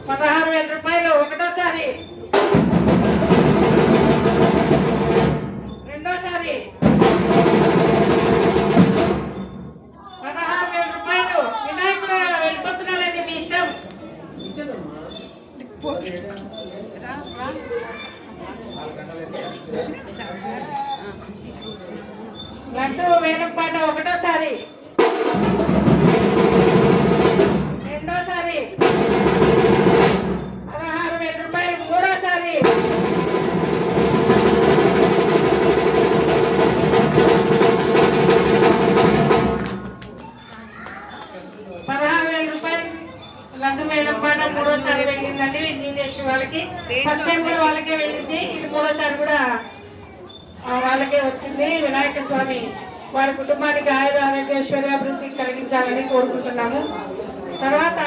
16,000 రూపాయలు ఒకటోసారి, రెండోసారి 16,000 రూపాయలు. వినాయకుడు వెళ్ళిపోతున్నారండి, మీ ఇష్టం. లడ్డు వేలంపాట ఒకటోసారి, రెండోసారి 16,000 రూపాయలు, మూడోసారి 16,000 రూపాయలు. లడ్డు వేలంపాట మూడోసారి వెళ్ళిందండి విఘ్నేశ్వర వాళ్ళకి. ఫస్ట్ టైం కూడా వాళ్ళకే వెళ్ళింది, ఇది మూడోసారి కూడా వాళ్ళకే వచ్చింది. వినాయక స్వామి వారి కుటుంబానికి ఆయుర ఆరోగ్య ఐశ్వర్యాభివృద్ధి కలిగించాలని కోరుకుంటున్నాము. తర్వాత